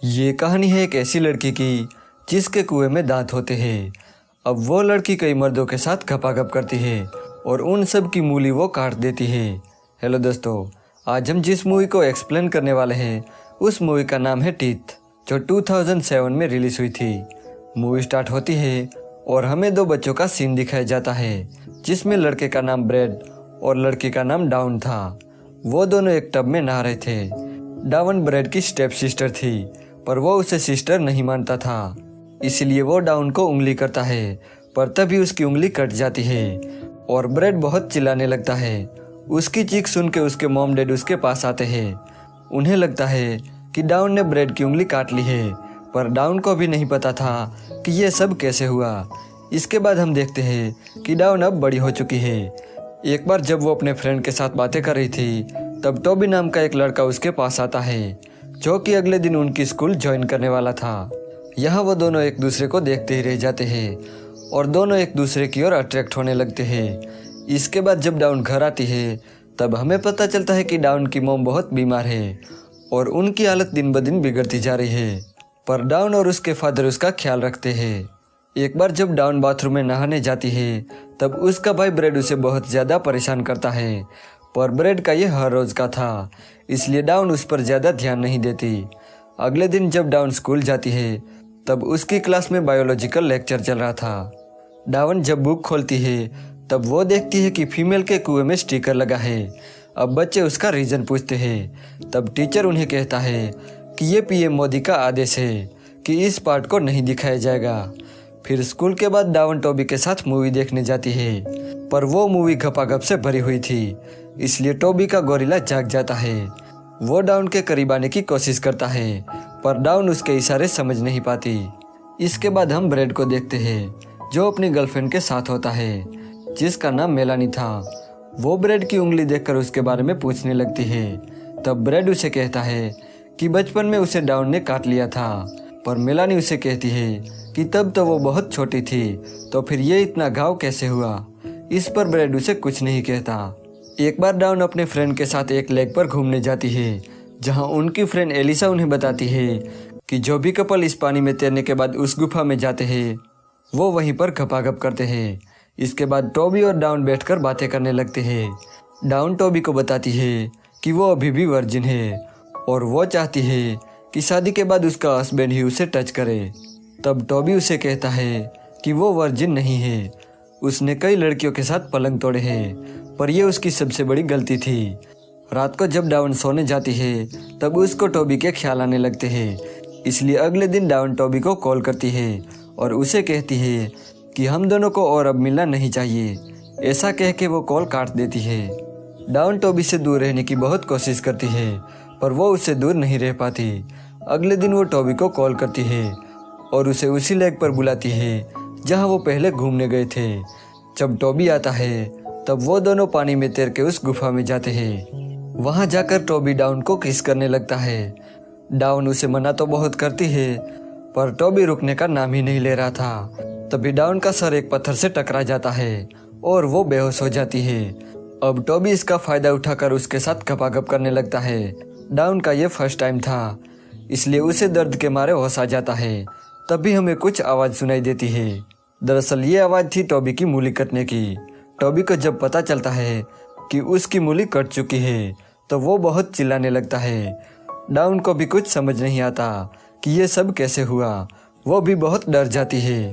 ये कहानी है एक ऐसी लड़की की जिसके कुएं में दांत होते हैं। अब वो लड़की कई मर्दों के साथ घपाघप करती है और उन सब की मूली वो काट देती है। हेलो दोस्तों, आज हम जिस मूवी को एक्सप्लेन करने वाले हैं उस मूवी का नाम है टीथ, जो 2007 में रिलीज हुई थी। मूवी स्टार्ट होती है और हमें दो बच्चों का सीन दिखाया जाता है, जिसमें लड़के का नाम ब्रैड और लड़की का नाम डाउन था। वो दोनों एक टब में नहा रहे थे। डाउन ब्रैड की स्टेप सिस्टर थी, पर वो उसे सिस्टर नहीं मानता था, इसलिए वो डाउन को उंगली करता है, पर तभी उसकी उंगली कट जाती है और ब्रैड बहुत चिल्लाने लगता है। उसकी चीख सुन के उसके मॉम डैड उसके पास आते हैं। उन्हें लगता है कि डाउन ने ब्रैड की उंगली काट ली है, पर डाउन को भी नहीं पता था कि ये सब कैसे हुआ। इसके बाद हम देखते हैं कि डाउन अब बड़ी हो चुकी है। एक बार जब वो अपने फ्रेंड के साथ बातें कर रही थी, तब टॉबी नाम का एक लड़का उसके पास आता है, जो कि अगले दिन उनकी स्कूल ज्वाइन करने वाला था। यहाँ वो दोनों एक दूसरे को देखते ही रह जाते हैं और दोनों एक दूसरे की ओर अट्रैक्ट होने लगते हैं। इसके बाद जब डाउन घर आती है, तब हमें पता चलता है कि डाउन की मॉम बहुत बीमार है और उनकी हालत दिन ब दिन बिगड़ती जा रही है, पर डाउन और उसके फादर उसका ख्याल रखते हैं। एक बार जब डाउन बाथरूम में नहाने जाती है, तब उसका भाई ब्रैड उसे बहुत ज़्यादा परेशान करता है, पर ब्रैड का ये हर रोज़ का था, इसलिए डाउन उस पर ज़्यादा ध्यान नहीं देती। अगले दिन जब डाउन स्कूल जाती है, तब उसकी क्लास में बायोलॉजिकल लेक्चर चल रहा था। डाउन जब बुक खोलती है, तब वो देखती है कि फीमेल के कुएं में स्टिकर लगा है। अब बच्चे उसका रीज़न पूछते हैं, तब टीचर उन्हें कहता है कि ये पीएम मोदी का आदेश है कि इस पार्ट को नहीं दिखाया जाएगा। फिर स्कूल के बाद डाउन टॉबी के साथ मूवी देखने जाती है, पर वो मूवी घपाघप से भरी हुई थी, इसलिए टॉबी का गोरिल्ला जाग जाता है। वो डाउन के करीब आने की कोशिश करता है, पर डाउन उसके इशारे समझ नहीं पाती। इसके बाद हम ब्रैड को देखते हैं, जो अपनी गर्लफ्रेंड के साथ होता है, जिसका नाम मेलानी था। वो ब्रैड की उंगली देखकर उसके बारे में पूछने लगती है। तब ब्रैड उसे कहता है कि बचपन में उसे डाउन ने काट लिया था, पर मेलानी उसे कहती है कि तब तो वो बहुत छोटी थी, तो फिर ये इतना घाव कैसे हुआ। इस पर ब्रैड उसे कुछ नहीं कहता। एक बार डाउन अपने फ्रेंड के साथ एक लेक पर घूमने जाती है, जहां उनकी फ्रेंड एलिसा उन्हें बताती है कि जो भी कपल इस पानी में तैरने के बाद उस गुफा में जाते हैं, वो वहीं पर घपाघप करते हैं। इसके बाद टॉबी और डाउन बैठकर बातें करने लगते हैं। डाउन टॉबी को बताती है कि वो अभी भी वर्जिन है और वो चाहती है कि शादी के बाद उसका हस्बैंड ही उसे टच करे। तब टॉबी उसे कहता है कि वो वर्जिन नहीं है, उसने कई लड़कियों के साथ पलंग तोड़े हैं, पर यह उसकी सबसे बड़ी गलती थी। रात को जब डाउन सोने जाती है, तब उसको टॉबी के ख्याल आने लगते हैं, इसलिए अगले दिन डाउन टॉबी को कॉल करती है और उसे कहती है कि हम दोनों को और अब मिलना नहीं चाहिए। ऐसा कह के वो कॉल काट देती है। डाउन टॉबी से दूर रहने की बहुत कोशिश करती है, पर वो उससे दूर नहीं रह पाती। अगले दिन वो टॉबी को कॉल करती है और उसे उसी लेक पर बुलाती है जहाँ वो पहले घूमने गए थे। जब टॉबी आता है, तब वो दोनों पानी में तैर के उस गुफा में जाते हैं। वहाँ जाकर टॉबी डाउन को किस करने लगता है। डाउन उसे मना तो बहुत करती है, पर टॉबी रुकने का नाम ही नहीं ले रहा था। तभी डाउन का सर एक पत्थर से टकरा जाता है और वो बेहोश हो जाती है। अब टॉबी इसका फायदा उठाकर उसके साथ घपाघप करने लगता है। डाउन का ये फर्स्ट टाइम था, इसलिए उसे दर्द के मारे होश आ जाता है। तभी हमें कुछ आवाज़ सुनाई देती है। दरअसल ये आवाज़ थी टॉबी की मूली कटने की। टॉबी को जब पता चलता है कि उसकी मूली कट चुकी है, तो वो बहुत चिल्लाने लगता है। डाउन को भी कुछ समझ नहीं आता कि ये सब कैसे हुआ। वो भी बहुत डर जाती है।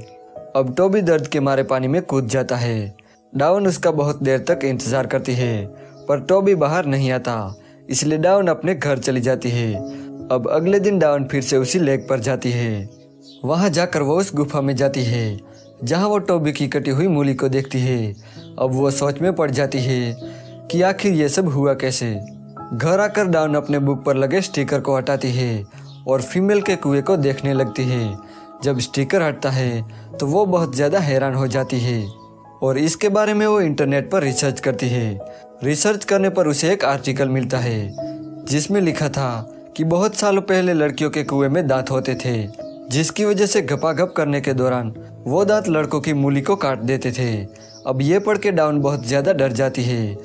अब टॉबी दर्द के मारे पानी में कूद जाता है। डाउन उसका बहुत देर तक इंतज़ार करती है, पर टॉबी बाहर नहीं आता, इसलिए डाउन अपने घर चली जाती है। अब अगले दिन डाउन फिर से उसी लेक पर जाती है। वहाँ जाकर वो उस गुफा में जाती है, जहाँ वो टॉबी की कटी हुई मूली को देखती है। अब वो सोच में पड़ जाती है कि आखिर ये सब हुआ कैसे। घर आकर डाउन अपने बुक पर लगे स्टिकर को हटाती है और फीमेल के कुएं को देखने लगती है। जब स्टिकर हटता है, तो वो बहुत ज़्यादा हैरान हो जाती है और इसके बारे में वो इंटरनेट पर रिसर्च करती है। रिसर्च करने पर उसे एक आर्टिकल मिलता है, जिसमें लिखा था कि बहुत सालों पहले लड़कियों के कुएं में दांत होते थे, जिसकी वजह से घपाघप करने के दौरान वो दांत लड़कों की मूली को काट देते थे। अब ये पढ़ के डाउन बहुत ज़्यादा डर जाती है,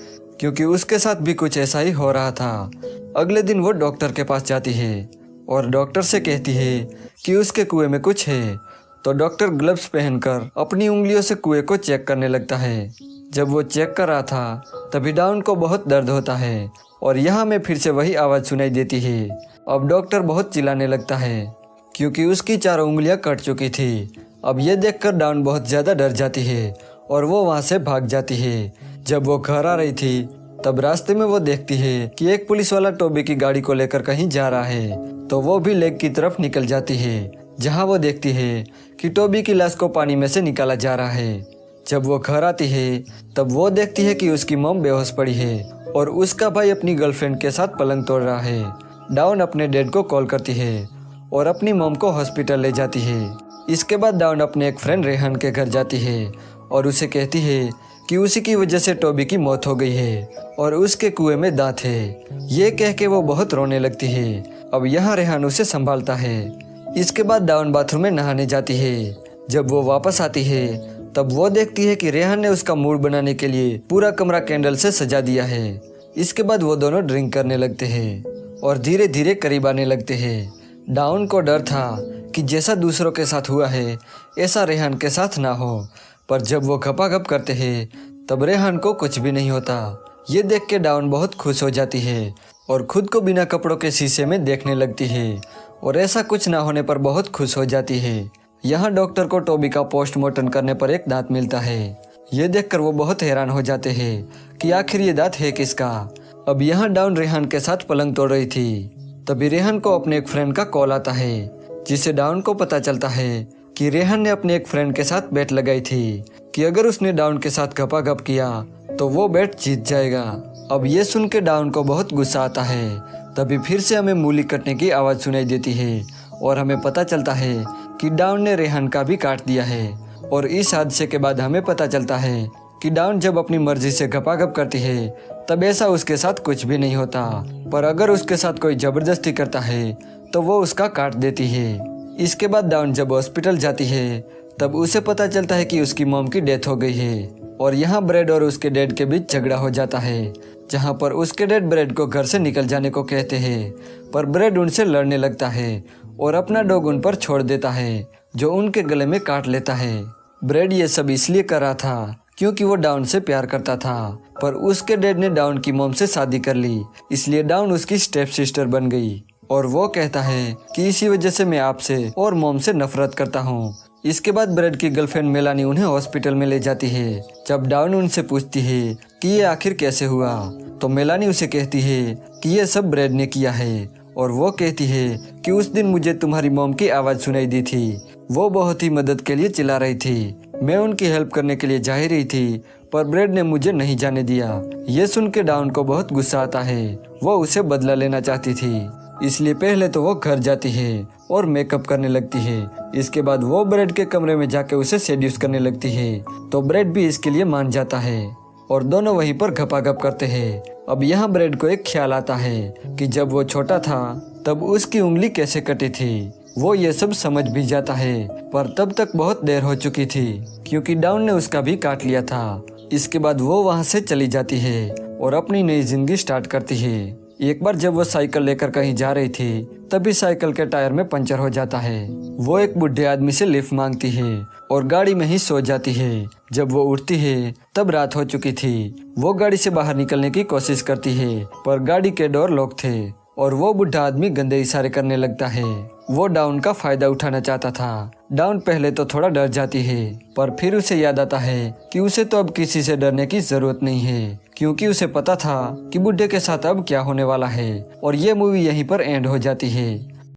क्योंकि उसके साथ भी कुछ ऐसा ही हो रहा था। अगले दिन वो डॉक्टर के पास जाती है और डॉक्टर से कहती है कि उसके कुएं में कुछ है। तो डॉक्टर ग्लव्स पहनकर अपनी उंगलियों से कुएं को चेक करने लगता है। जब वो चेक कर रहा था तभी डाउन को बहुत दर्द होता है और यहाँ में फिर से वही आवाज़ सुनाई देती है। अब डॉक्टर बहुत चिल्लाने लगता है क्योंकि उसकी चारों उंगलियां कट चुकी थी। अब ये देखकर डाउन बहुत ज़्यादा डर जाती है और वो वहाँ से भाग जाती है। जब वो घर आ रही थी तब रास्ते में वो देखती है कि एक पुलिस वाला टोबी की गाड़ी को लेकर कहीं जा रहा है। तो वो भी लेक की तरफ निकल जाती है, जहाँ वो देखती है कि टोबी की लाश को पानी में से निकाला जा रहा है। जब वो घर आती है तब वो देखती है कि उसकी मॉम बेहोश पड़ी है और उसका भाई अपनी गर्लफ्रेंड के साथ पलंग तोड़ रहा है। डाउन अपने डैड को कॉल करती है और अपनी मॉम को हॉस्पिटल ले जाती है। इसके बाद डाउन अपने एक फ्रेंड रेहान के घर जाती है और उसे कहती है कि उसी की वजह से टोबी की मौत हो गई है और उसके कुएं में दांत है। ये कह के वो बहुत रोने लगती है। अब यहाँ रेहान उसे संभालता है। इसके बाद डाउन बाथरूम में नहाने जाती है। जब वो वापस आती है तब वो देखती है कि रेहान ने उसका मूड बनाने के लिए पूरा कमरा कैंडल से सजा दिया है। इसके बाद वो दोनों ड्रिंक करने लगते हैं और धीरे धीरे करीब आने लगते हैं। डाउन को डर था कि जैसा दूसरों के साथ हुआ है ऐसा रेहान के साथ ना हो, पर जब वो घपाघप करते हैं तब रेहान को कुछ भी नहीं होता। ये देख के डाउन बहुत खुश हो जाती है और खुद को बिना कपड़ों के शीशे में देखने लगती है और ऐसा कुछ ना होने पर बहुत खुश हो जाती है। यहाँ डॉक्टर को टोबी का पोस्टमार्टम करने पर एक दांत मिलता है। ये देखकर वो बहुत हैरान हो जाते हैं कि आखिर ये दांत है किसका। अब यहाँ डाउन रेहान के साथ पलंग तोड़ रही थी। तभी रेहान को अपने एक फ्रेंड का कॉल आता है, जिसे डाउन को पता चलता है कि रेहान ने अपने एक फ्रेंड के साथ बेट लगाई थी कि अगर उसने डाउन के साथ घपाघप किया तो वो बेट जीत जाएगा। अब ये सुन के डाउन को बहुत गुस्सा आता है। तभी फिर से हमें मूली कटने की आवाज़ सुनाई देती है और हमें पता चलता है कि डाउन ने रेहान का भी काट दिया है। और इस हादसे के बाद हमें पता चलता है कि डाउन जब अपनी मर्जी से घपाघप करती है तब ऐसा उसके साथ कुछ भी नहीं होता, पर अगर उसके साथ कोई ज़बरदस्ती करता है तो वो उसका काट देती है। इसके बाद डाउन जब हॉस्पिटल जाती है तब उसे पता चलता है कि उसकी मॉम की डेथ हो गई है और यहाँ ब्रेड और उसके डैड के बीच झगड़ा हो जाता है, जहाँ पर उसके डैड ब्रेड को घर से निकल जाने को कहते हैं, पर ब्रेड उनसे लड़ने लगता है और अपना डॉग उन पर छोड़ देता है, जो उनके गले में काट लेता है। ब्रेड ये सब इसलिए कर रहा था क्योंकि वो डाउन से प्यार करता था, पर उसके डैड ने डाउन की मॉम से शादी कर ली, इसलिए डाउन उसकी स्टेप सिस्टर बन गई। और वो कहता है कि इसी वजह से मैं आपसे और मॉम से नफरत करता हूँ। इसके बाद ब्रेड की गर्लफ्रेंड मेलानी उन्हें हॉस्पिटल में ले जाती है। जब डाउन उनसे पूछती है कि ये आखिर कैसे हुआ, तो मेलानी उसे कहती है कि ये सब ब्रेड ने किया है। और वो कहती है कि उस दिन मुझे तुम्हारी मॉम की आवाज़ सुनाई दी थी, वो बहुत ही मदद के लिए चिल्ला रही थी। मैं उनकी हेल्प करने के लिए जा ही रही थी, पर ब्रेड ने मुझे नहीं जाने दिया। ये सुन के डाउन को बहुत गुस्सा आता है। वो उसे बदला लेना चाहती थी, इसलिए पहले तो वो घर जाती है और मेकअप करने लगती है। इसके बाद वो ब्रेड के कमरे में जाके उसे सेड्यूस करने लगती है, तो ब्रेड भी इसके लिए मान जाता है और दोनों वहीं पर घपाघप करते हैं। अब यहाँ ब्रेड को एक ख्याल आता है कि जब वो छोटा था तब उसकी उंगली कैसे कटी थी। वो ये सब समझ भी जाता है, पर तब तक बहुत देर हो चुकी थी क्योंकि डाउन ने उसका भी काट लिया था। इसके बाद वो वहाँ से चली जाती है और अपनी नई जिंदगी स्टार्ट करती है। एक बार जब वो साइकिल लेकर कहीं जा रही थी तभी साइकिल के टायर में पंचर हो जाता है। वो एक बुढ़े आदमी से लिफ्ट मांगती है और गाड़ी में ही सो जाती है। जब वो उठती है तब रात हो चुकी थी। वो गाड़ी से बाहर निकलने की कोशिश करती है, पर गाड़ी के डोर लॉक थे और वो बुढ़ा आदमी गंदे इशारे करने लगता है। वो डाउन का फायदा उठाना चाहता था। डाउन पहले तो थोड़ा डर जाती है, पर फिर उसे याद आता है कि उसे तो अब किसी से डरने की जरूरत नहीं है, क्योंकि उसे पता था कि बुढ़े के साथ अब क्या होने वाला है। और ये मूवी यहीं पर एंड हो जाती है।